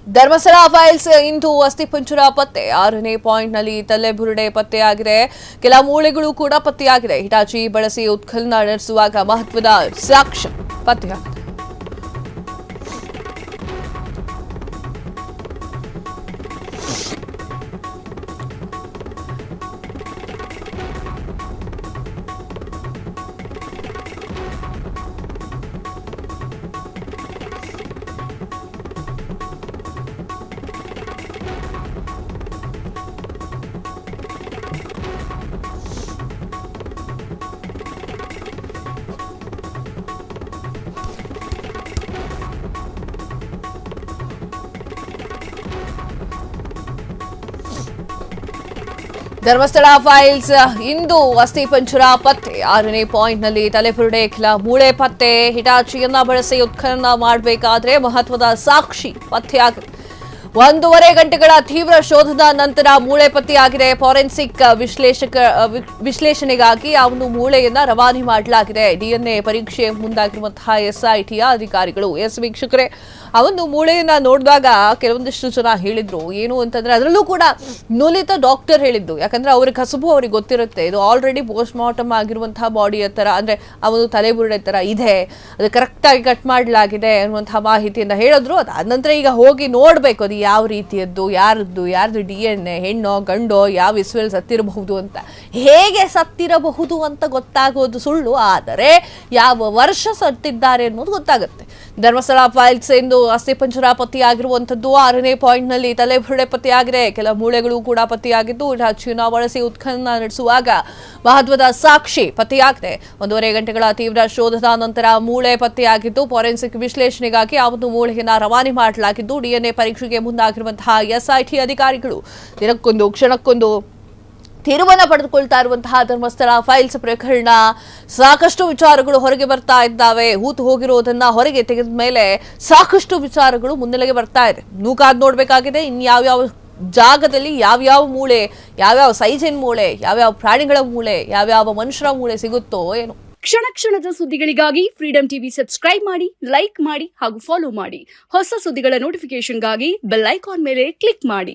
Dharmasthala files ಇಂದು ಅಸ್ಥಿಪಂಜರ ಪತ್ತೆ 6ನೇ ಪಾಯಿಂಟ್ನಲ್ಲಿ ತಲೆಬುರುಡೆ ಪತ್ತೆಯಾಗಿದೆ. ಕೆಲ ಮೂಳೆಗಳು ಕೂಡ ಪತ್ತೆಯಾಗಿದೆ. ಹಿಟಾಚಿ ಬಳಸಿ ಉತ್ಖನನ ನಡೆಸುವಾಗ ಮಹತ್ವದ ಸಾಕ್ಷ್ಯ ಪತ್ತೆಯಾಗಿದೆ. ಧರ್ಮಸ್ಥಳ ಫೈಲ್ಸ್ ಇಂದು ಅಸ್ಥಿಪಂಜರ ಪತ್ತೆ 6ನೇ ಪಾಯಿಂಟ್ನಲ್ಲಿ ತಲೆಬುರುಡೆ ಕೆಲ ಮೂಳೆ ಪತ್ತೆ. ಹಿಟಾಚಿಯನ್ನ ಬಳಸಿ ಉತ್ಖನನ ಮಾಡಬೇಕಾದ್ರೆ ಮಹತ್ವದ ಸಾಕ್ಷಿ ಪತ್ತೆಯಾಗಿದೆ. 1.5 ಗಂಟೆಗಳ ತೀವ್ರ ಶೋಧದ ನಂತರ ಮೂಳೆ ಪತ್ತೆಯಾಗಿದೆ. ಫಾರೆನ್ಸಿಕ್ ವಿಶ್ಲೇಷಣೆಗಾಗಿ ಅವನು ಮೂಳೆಯನ್ನ ರವಾನೆ ಮಾಡಲಾಗಿದೆ. ಡಿಎನ್ಎ ಪರೀಕ್ಷೆ ಮುಂದಾಗಿರುವಂತಹ ಎಸ್ಐಟಿಯ ಅಧಿಕಾರಿಗಳು. ವೀಕ್ಷಕರೇ, ಆ ಒಂದು ಮೂಳೆಯನ್ನ ನೋಡಿದಾಗ ಕೆಲವೊಂದಿಷ್ಟು ಜನ ಹೇಳಿದ್ರು ಏನು ಅಂತಂದ್ರೆ, ಅದರಲ್ಲೂ ಕೂಡ ನುಲಿತ ಡಾಕ್ಟರ್ ಹೇಳಿದ್ದು. ಯಾಕಂದ್ರೆ ಅವ್ರಿಗೆ ಕಸುಬು ಅವ್ರಿಗೆ ಗೊತ್ತಿರುತ್ತೆ, ಇದು ಆಲ್ರೆಡಿ ಪೋಸ್ಟ್ ಮಾರ್ಟಮ್ ಆಗಿರುವಂತಹ ಬಾಡಿಯ ತರ, ಅಂದ್ರೆ ಆ ಒಂದು ತಲೆಬುರುಡೆ ತರ ಇದೆ, ಅದು ಕರೆಕ್ಟ್ ಆಗಿ ಕಟ್ ಮಾಡಲಾಗಿದೆ ಅನ್ನುವಂತಹ ಮಾಹಿತಿಯನ್ನ ಹೇಳಿದ್ರು. ಅದಾದ ನಂತರ ಈಗ ಹೋಗಿ ನೋಡ್ಬೇಕು ಅದು ಯಾವ ರೀತಿಯದ್ದು, ಯಾರ್ದು ಡಿಎನ್ಎ, ಹೆಣ್ಣೋ ಗಂಡೋ, ಯಾವ ಇಸ್ವೆಲ್ ಸತ್ತಿರಬಹುದು ಅಂತ. ಹೇಗೆ ಸತ್ತಿರಬಹುದು ಅಂತ ಗೊತ್ತಾಗೋದು ಸುಳ್ಳು, ಆದರೆ ಯಾವ ವರ್ಷ ಸತ್ತಿದ್ದಾರೆ ಅನ್ನೋದು ಗೊತ್ತಾಗುತ್ತೆ. ಧರ್ಮಸ್ಥಳ ಫೈಲ್ಸ್ ಎಂದು ಅಸ್ಥಿಪಂಜರ ಪತ್ತೆಯಾಗಿರುವಂತದ್ದು. 6ನೇ ಪಾಯಿಂಟ್ನಲ್ಲಿ ತಲೆಬುರುಡೆ ಪತ್ತೆಯಾಗಿದೆ. ಕೆಲ ಮೂಳೆಗಳು ಕೂಡ ಪತ್ತೆಯಾಗಿದ್ದು, ಹಿಟಾಚಿಯನ್ನ ಬಳಸಿ ಉತ್ಖನನ ನಡೆಸುವಾಗ ಮಹತ್ವದ ಸಾಕ್ಷಿ ಪತ್ತೆಯಾಗಿದೆ. 1.5 ಗಂಟೆಗಳ ತೀವ್ರ ಶೋಧದ ನಂತರ ಮೂಳೆ ಪತ್ತೆಯಾಗಿದ್ದು, ಫಾರೆನ್ಸಿಕ್ ವಿಶ್ಲೇಷಣೆಗಾಗಿ ಆ ಒಂದು ಮೂಳೆಯನ್ನ ರವಾನೆ ಮಾಡಲಾಗಿದ್ದು, ಡಿಎನ್ಎ ಪರೀಕ್ಷೆಗೆ ಮುಂದಾಗಿರುವಂತಹ ಎಸ್ಐಟಿ ಅಧಿಕಾರಿಗಳು ದಿನಕ್ಕೊಂದು ಕ್ಷಣಕ್ಕೊಂದು ತೀರ್ಮಾನ ಪಡೆದುಕೊಳ್ತಾ ಇರುವಂತಹ ಧರ್ಮಸ್ಥಳ ಫೈಲ್ಸ್ ಪ್ರಕರಣ. ಸಾಕಷ್ಟು ವಿಚಾರಗಳು ಹೊರಗೆ ಬರ್ತಾ ಇದ್ದಾವೆ. ಹೂತು ಹೋಗಿರೋದನ್ನ ಹೊರಗೆ ತೆಗೆದ ಮೇಲೆ ಸಾಕಷ್ಟು ವಿಚಾರಗಳು ಮುನ್ನೆಲೆಗೆ ಬರ್ತಾ ಇದೆ. ನೂಕಾದ್ ನೋಡ್ಬೇಕಾಗಿದೆ. ಇನ್ಯಾವ್ಯಾವ ಜಾಗದಲ್ಲಿ ಯಾವ್ಯಾವ ಮೂಳೆ, ಯಾವ್ಯಾವ ಸೈಜಿನ ಮೂಳೆ, ಯಾವ್ಯಾವ ಪ್ರಾಣಿಗಳ ಮೂಳೆ, ಯಾವ್ಯಾವ ಮನುಷ್ಯರ ಮೂಳೆ ಸಿಗುತ್ತೋ ಏನು. ಕ್ಷಣ ಕ್ಷಣದ ಸುದ್ದಿಗಳಿಗಾಗಿ ಫ್ರೀಡಂ ಟಿವಿ ಸಬ್ಸ್ಕ್ರೈಬ್ ಮಾಡಿ, ಲೈಕ್ ಮಾಡಿ ಹಾಗೂ ಫಾಲೋ ಮಾಡಿ. ಹೊಸ ಸುದ್ದಿಗಳ ನೋಟಿಫಿಕೇಶನ್ಗಾಗಿ ಬೆಲ್ ಐಕಾನ್ ಮೇಲೆ ಕ್ಲಿಕ್ ಮಾಡಿ.